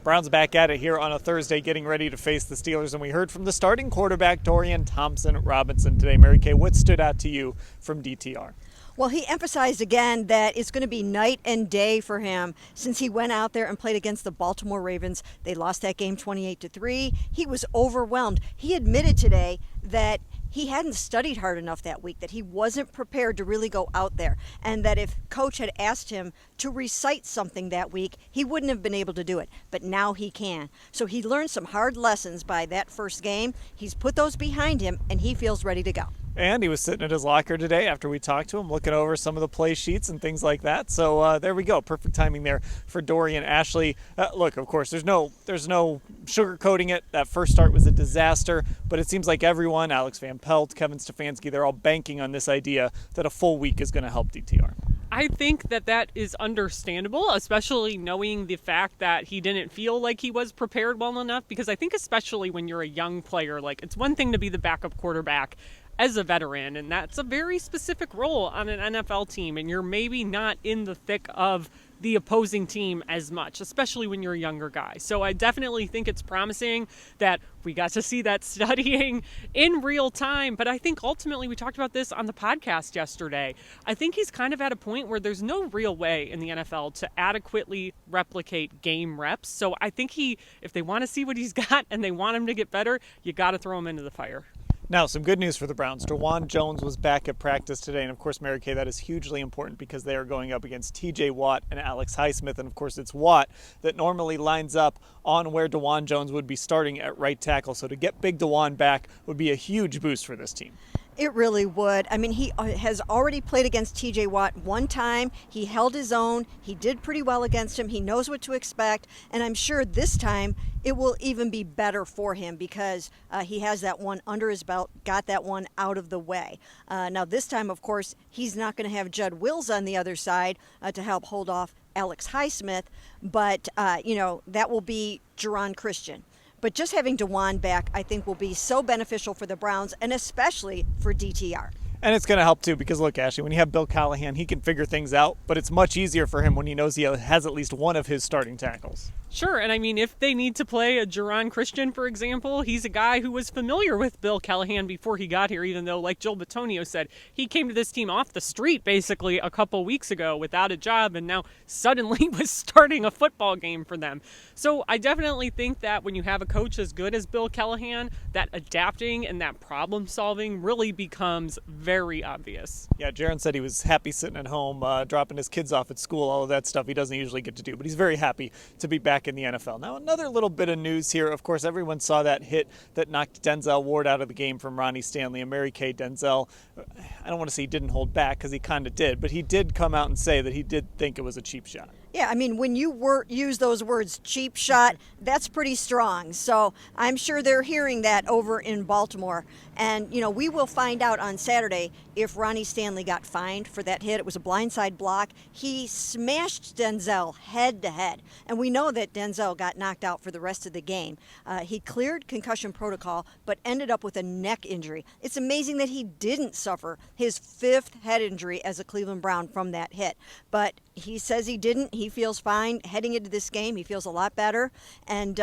Browns back at it here on a Thursday, getting ready to face the Steelers, and we heard from the starting quarterback, Dorian Thompson-Robinson, today. Mary Kay, what stood out to you from DTR? Well, he emphasized again that it's going to be night and day for him since he went out there and played against the Baltimore Ravens. They lost that game 28-3. He was overwhelmed. He admitted today that he hadn't studied hard enough that week, that he wasn't prepared to really go out there, and that if coach had asked him to recite something that week, he wouldn't have been able to do it. But now he can. So he learned some hard lessons by that first game. He's put those behind him, and he feels ready to go. And he was sitting at his locker today after we talked to him, looking over some of the play sheets and things like that. So there we go. Perfect timing there for Dorian. Ashley, look, of course, there's no sugarcoating it. That first start was a disaster, but it seems like everyone, Alex Van Pelt, Kevin Stefanski, they're all banking on this idea that a full week is going to help DTR. I think that is understandable, especially knowing the fact that he didn't feel like he was prepared well enough, because I think especially when you're a young player, like it's one thing to be the backup quarterback as a veteran, and that's a very specific role on an NFL team, and you're maybe not in the thick of the opposing team as much, especially when you're a younger guy. So I definitely think it's promising that we got to see that studying in real time. But I think ultimately, we talked about this on the podcast yesterday, I think he's kind of at a point where there's no real way in the NFL to adequately replicate game reps. So I think if they want to see what he's got and they want him to get better, you got to throw him into the fire. Now, some good news for the Browns. Dwan Jones was back at practice today, and of course, Mary Kay, that is hugely important because they are going up against TJ Watt and Alex Highsmith, and of course, it's Watt that normally lines up on where Dwan Jones would be starting at right tackle. So to get Big Dwan back would be a huge boost for this team. It really would. I mean, he has already played against TJ Watt one time. He held his own. He did pretty well against him. He knows what to expect. And I'm sure this time it will even be better for him because he has that one under his belt, got that one out of the way. Now, this time, of course, he's not going to have Judd Wills on the other side to help hold off Alex Highsmith. But, that will be Geron Christian. But just having Dwan back, I think, will be so beneficial for the Browns and especially for DTR. And it's going to help, too, because, look, Ashley, when you have Bill Callahan, he can figure things out, but it's much easier for him when he knows he has at least one of his starting tackles. Sure, and I mean, if they need to play a Geron Christian, for example, he's a guy who was familiar with Bill Callahan before he got here, even though, like Joel Bitonio said, he came to this team off the street, basically, a couple weeks ago without a job, and now suddenly was starting a football game for them. So I definitely think that when you have a coach as good as Bill Callahan, that adapting and that problem-solving really becomes very obvious. Yeah, Jaron said he was happy sitting at home, dropping his kids off at school, all of that stuff he doesn't usually get to do, but he's very happy to be back in the NFL. Now, another little bit of news here. Of course, everyone saw that hit that knocked Denzel Ward out of the game from Ronnie Stanley. And Mary Kay, Denzel, I don't want to say he didn't hold back because he kind of did, but he did come out and say that he did think it was a cheap shot. Yeah, I mean, when you use those words, cheap shot, that's pretty strong. So I'm sure they're hearing that over in Baltimore. And, we will find out on Saturday if Ronnie Stanley got fined for that hit. It was a blindside block. He smashed Denzel head to head. And we know that Denzel got knocked out for the rest of the game. He cleared concussion protocol, but ended up with a neck injury. It's amazing that he didn't suffer his fifth head injury as a Cleveland Brown from that hit. But he says he didn't. He feels fine heading into this game. He feels a lot better. And,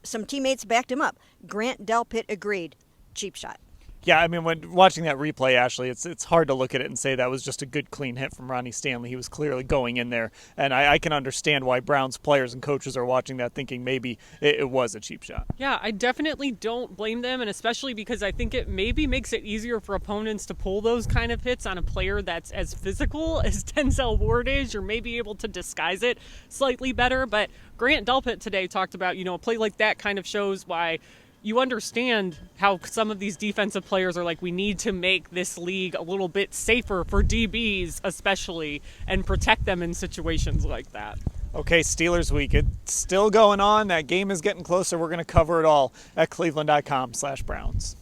some teammates backed him up. Grant Delpit agreed. Cheap shot. Yeah, I mean, when watching that replay, Ashley, it's hard to look at it and say that was just a good, clean hit from Ronnie Stanley. He was clearly going in there, and I can understand why Browns players and coaches are watching that thinking maybe it was a cheap shot. Yeah, I definitely don't blame them, and especially because I think it maybe makes it easier for opponents to pull those kind of hits on a player that's as physical as Denzel Ward is. You're maybe able to disguise it slightly better, but Grant Delpit today talked about, a play like that kind of shows why you understand how some of these defensive players are like, we need to make this league a little bit safer for DBs especially and protect them in situations like that. Okay, Steelers week. It's still going on. That game is getting closer. We're going to cover it all at cleveland.com/Browns.